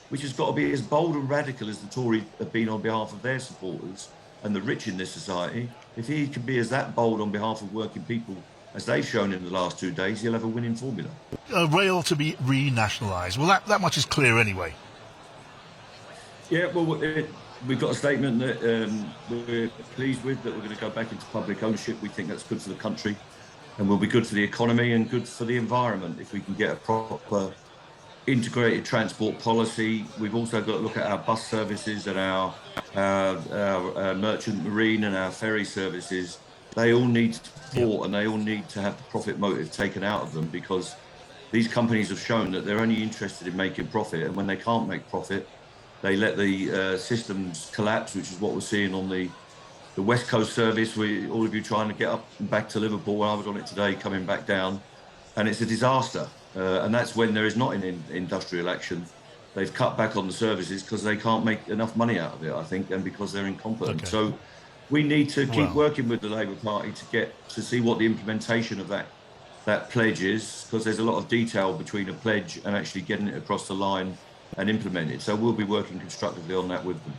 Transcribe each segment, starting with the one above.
which has got to be as bold and radical as the Tories have been on behalf of their supporters and the rich in this society. If he can be as that bold on behalf of working people as they've shown in the last 2 days, he'll have a winning formula. Rail to be renationalised. Well, that much is clear anyway. Yeah, well, we've got a statement that we're pleased with, that we're going to go back into public ownership. We think that's good for the country and will be good for the economy and good for the environment if we can get a proper integrated transport policy. We've also got to look at our bus services and our merchant marine and our ferry services. They all need support and they all need to have the profit motive taken out of them, because these companies have shown that they're only interested in making profit, and when they can't make profit, they let the systems collapse, which is what we're seeing on the West Coast service. All of you trying to get up and back to Liverpool. I was on it today, coming back down, and it's a disaster. And that's when there is not an industrial action. They've cut back on the services because they can't make enough money out of it, I think, and because they're incompetent. Okay. So we need to keep working with the Labour Party to see what the implementation of that pledge is, because there's a lot of detail between a pledge and actually getting it across the line and implemented. So we'll be working constructively on that with them.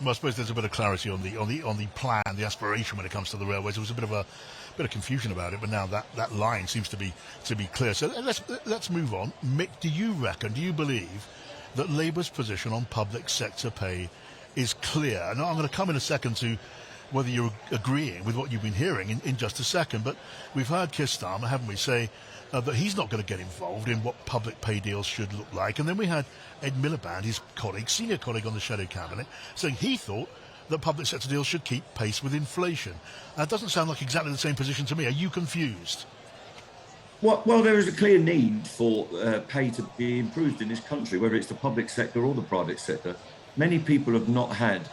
Well, I suppose there's a bit of clarity on the plan, the aspiration when it comes to the railways. There was a bit of confusion about it, but now that line seems to be clear. So let's move on. Mick, do you believe that Labour's position on public sector pay is clear? And I'm going to come in a second to whether you're agreeing with what you've been hearing in just a second. But we've heard Keir Starmer, haven't we, say that he's not going to get involved in what public pay deals should look like. And then we had Ed Miliband, his senior colleague on the Shadow Cabinet, saying he thought that public sector deals should keep pace with inflation. That doesn't sound like exactly the same position to me. Are you confused? Well, there is a clear need for pay to be improved in this country, whether it's the public sector or the private sector. Many people have not had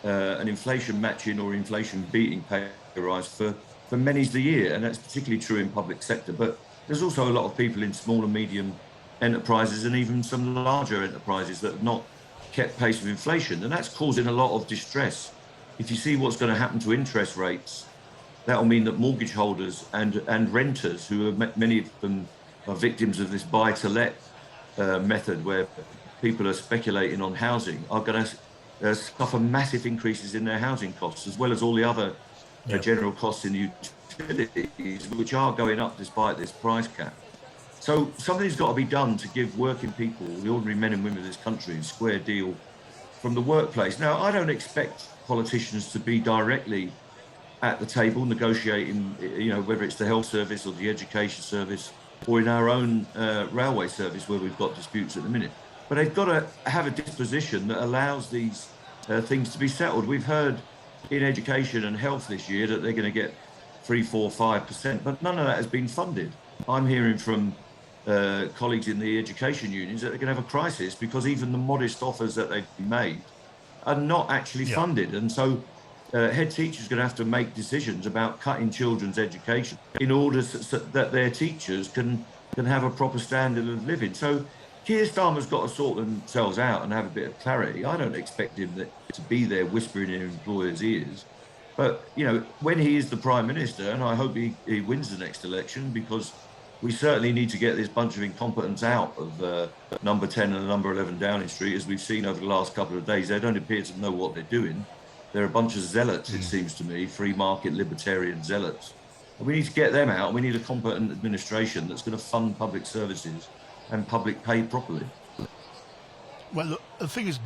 an inflation matching or inflation beating pay rise for many's the year, and that's particularly true in public sector. But there's also a lot of people in small and medium enterprises and even some larger enterprises that have not kept pace with inflation, and that's causing a lot of distress. If you see what's going to happen to interest rates, that will mean that mortgage holders and renters, who are many of them are victims of this buy-to-let method, where people are speculating on housing, are going to suffer massive increases in their housing costs, as well as all the other general costs in utilities, which are going up despite this price cap. So something's got to be done to give working people, the ordinary men and women of this country, a square deal from the workplace. Now, I don't expect politicians to be directly at the table negotiating, whether it's the health service or the education service or in our own railway service where we've got disputes at the minute. But they've got to have a disposition that allows these things to be settled. We've heard in education and health this year that they're going to get 3, 4, 5%, but none of that has been funded. I'm hearing from colleagues in the education unions that they're going to have a crisis because even the modest offers that they've made are not actually funded. And so head teachers are going to have to make decisions about cutting children's education in order so that their teachers can have a proper standard of living. So Keir Starmer's got to sort themselves out and have a bit of clarity. I don't expect him to be there whispering in employers' ears. But, when he is the Prime Minister, and I hope he wins the next election, because we certainly need to get this bunch of incompetents out of number 10 and number 11 Downing Street, as we've seen over the last couple of days. They don't appear to know what they're doing. They're a bunch of zealots, it seems to me, free market libertarian zealots. And we need to get them out. We need a competent administration that's going to fund public services and public pay properly. Well, look, the thing is,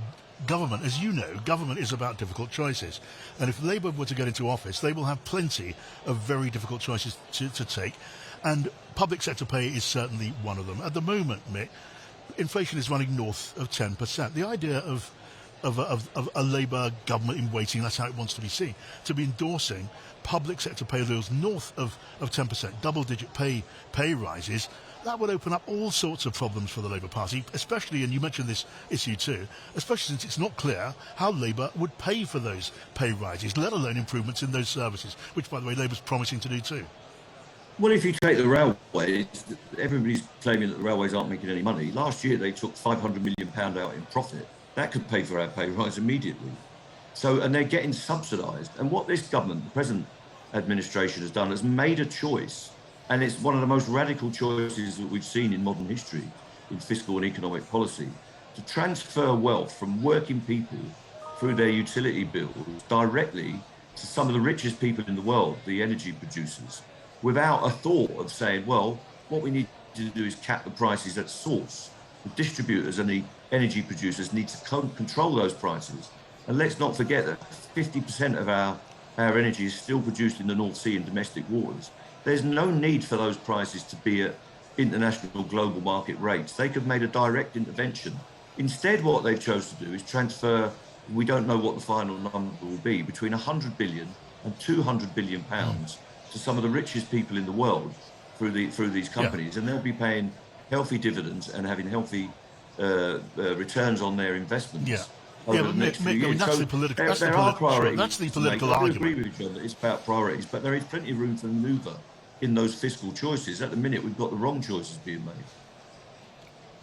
government, as you know, government is about difficult choices. And if Labour were to get into office, they will have plenty of very difficult choices to take. And public sector pay is certainly one of them. At the moment, Mick, inflation is running north of 10%. The idea of a Labour government in waiting, that's how it wants to be seen, to be endorsing public sector pay deals north of 10%, double-digit pay rises, that would open up all sorts of problems for the Labour Party, especially, and you mentioned this issue too, especially since it's not clear how Labour would pay for those pay rises, let alone improvements in those services, which, by the way, Labour's promising to do too. Well, if you take the railways, everybody's claiming that the railways aren't making any money. Last year, they took £500 million out in profit. That could pay for our pay rise immediately. So, and they're getting subsidised. And what this government, the present administration, has done, has made a choice, and it's one of the most radical choices that we've seen in modern history in fiscal and economic policy, to transfer wealth from working people through their utility bills directly to some of the richest people in the world, the energy producers, without a thought of saying, well, what we need to do is cap the prices at source. The distributors and the energy producers need to control those prices. And let's not forget that 50% of our energy is still produced in the North Sea and domestic waters. There's no need for those prices to be at international global market rates. They could have made a direct intervention. Instead, what they've chose to do is transfer, we don't know what the final number will be, between 100 billion and 200 billion pounds to some of the richest people in the world through these companies. And they'll be paying healthy dividends and having healthy returns on their investments. Over the next few years. I mean, that's the political. That's the political argument. I argument. agree with you, John, that it's about priorities, but there is plenty of room for manoeuvre in those fiscal choices. At the minute, we've got the wrong choices being made.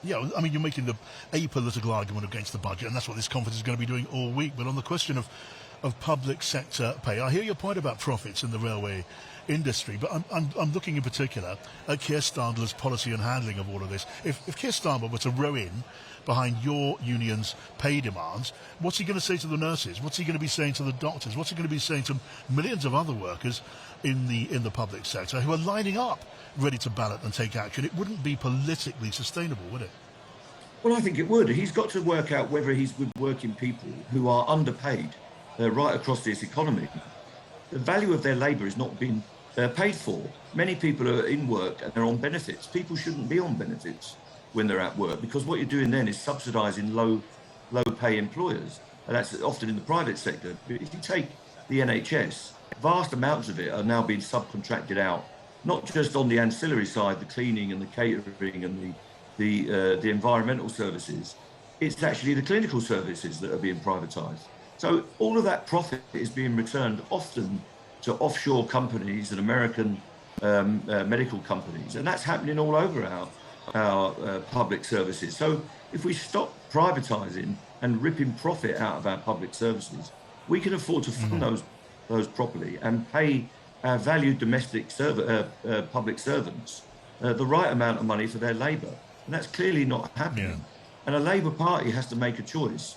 Yeah, I mean, you're making the apolitical argument against the budget, and that's what this conference is going to be doing all week. But on the question of public sector pay, I hear your point about profits in the railway industry, but I'm looking in particular at Keir Starmer's policy and handling of all of this. If Keir Starmer were to row in behind your union's pay demands, what's he going to say to the nurses? What's he going to be saying to the doctors? What's he going to be saying to millions of other workers in the public sector who are lining up ready to ballot and take action? It wouldn't be politically sustainable, would it? Well, I think it would. He's got to work out whether he's with working people who are underpaid right across this economy. The value of their labour is not being paid for. Many people are in work and they're on benefits. People shouldn't be on benefits when they're at work, because what you're doing then is subsidising low pay employers, and that's often in the private sector. If you take the NHS, vast amounts of it are now being subcontracted out, not just on the ancillary side, the cleaning and the catering and the environmental services. It's actually the clinical services that are being privatised. So all of that profit is being returned often to offshore companies and American medical companies, and that's happening all over our public services. So if we stop privatising and ripping profit out of our public services, we can afford to fund those properly and pay our valued domestic public servants the right amount of money for their labour. And that's clearly not happening. And a Labour Party has to make a choice.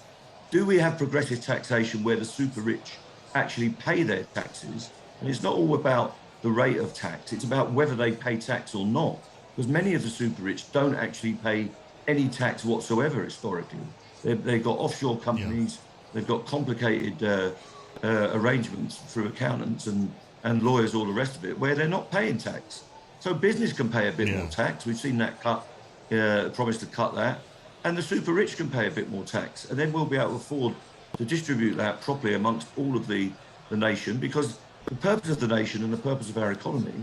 Do we have progressive taxation where the super rich actually pay their taxes? And it's not all about the rate of tax, it's about whether they pay tax or not. Because many of the super rich don't actually pay any tax whatsoever historically. They've got offshore companies, they've got complicated arrangements through accountants and lawyers, all the rest of it, where they're not paying tax. So business can pay a bit more tax. We've seen that promise to cut that. And the super rich can pay a bit more tax. And then we'll be able to afford to distribute that properly amongst all of the nation, because the purpose of the nation and the purpose of our economy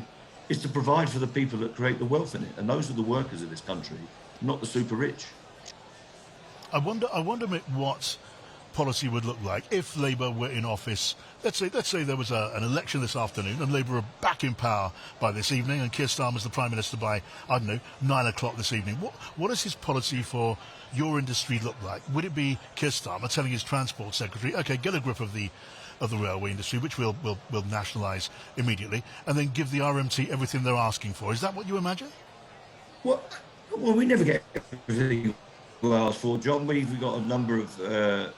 is to provide for the people that create the wealth in it. And those are the workers of this country, not the super rich. I wonder, Mick, what policy would look like if Labour were in office. Let's say there was an election this afternoon and Labour are back in power by this evening and Keir Starmer's the Prime Minister by, 9 o'clock this evening. What does his policy for your industry look like? Would it be Keir Starmer telling his Transport Secretary, OK, get a grip of the railway industry, which we'll nationalise immediately, and then give the RMT everything they're asking for? Is that what you imagine? Well, we never get everything we ask for, John. We've got a number of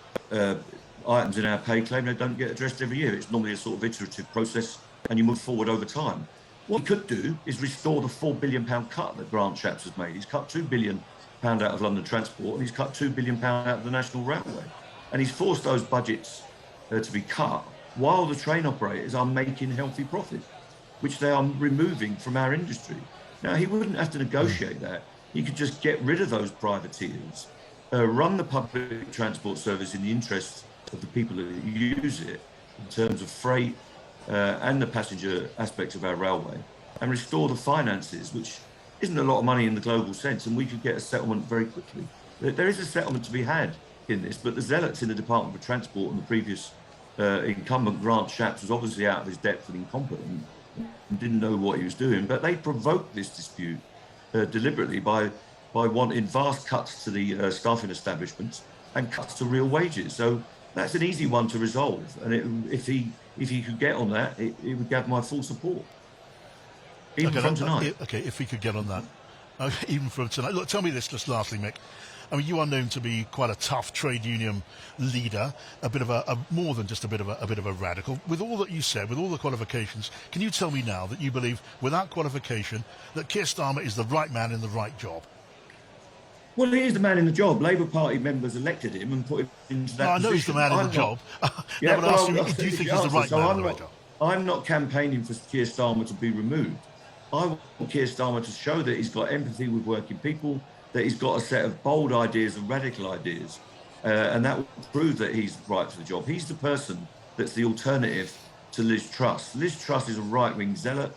items in our pay claim that don't get addressed every year. It's normally a sort of iterative process, and you move forward over time. What he could do is restore the £4 billion cut that Grant Shapps has made. He's cut £2 billion out of London Transport, and he's cut £2 billion out of the National Railway. And he's forced those budgets to be cut while the train operators are making healthy profit, which they are removing from our industry. Now, he wouldn't have to negotiate that. He could just get rid of those privateers, run the public transport service in the interests of the people that use it in terms of freight and the passenger aspects of our railway, and restore the finances, which isn't a lot of money in the global sense, and we could get a settlement very quickly. There is a settlement to be had in this, but the zealots in the Department for Transport and the previous incumbent Grant Shapps was obviously out of his depth and incompetent and didn't know what he was doing, but they provoked this dispute deliberately by wanting vast cuts to the staffing establishments and cuts to real wages. So that's an easy one to resolve, and if he could get on that, it would have my full support, even from tonight. If he could get on that, even from tonight. Look, tell me this just lastly, Mick. I mean, you are known to be quite a tough trade union leader, a bit of a more than just a bit of a radical. With all that you said, with all the qualifications, can you tell me now that you believe, without qualification, that Keir Starmer is the right man in the right job? Well, he is the man in the job. Labour Party members elected him and put him into that No, I know position. he's the man in the job. Yeah, No, but I well, asked you, I'll do you finish think the he's the answer. right So man in the right job? I'm not campaigning for Keir Starmer to be removed. I want Keir Starmer to show that he's got empathy with working people, that he's got a set of bold ideas and radical ideas, and that will prove that he's right for the job. He's the person that's the alternative to Liz Truss. Liz Truss is a right-wing zealot.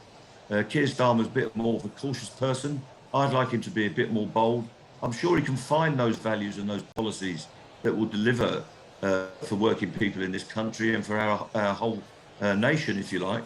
Keir Starmer's a bit more of a cautious person. I'd like him to be a bit more bold. I'm sure he can find those values and those policies that will deliver for working people in this country and for our whole nation, if you like.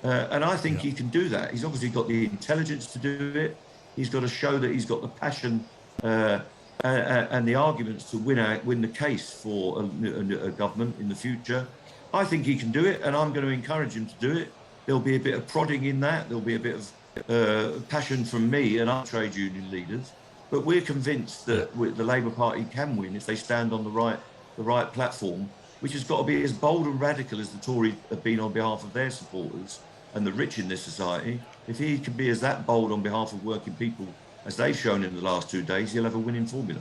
And I think he can do that. He's obviously got the intelligence to do it. He's got to show that he's got the passion and the arguments to win the case for a government in the future. I think he can do it, and I'm going to encourage him to do it. There'll be a bit of prodding in that. There'll be a bit of passion from me and our trade union leaders. But we're convinced that the Labour Party can win if they stand on the right platform, which has got to be as bold and radical as the Tories have been on behalf of their supporters and the rich in this society. If he can be as that bold on behalf of working people as they've shown in the last 2 days, he'll have a winning formula.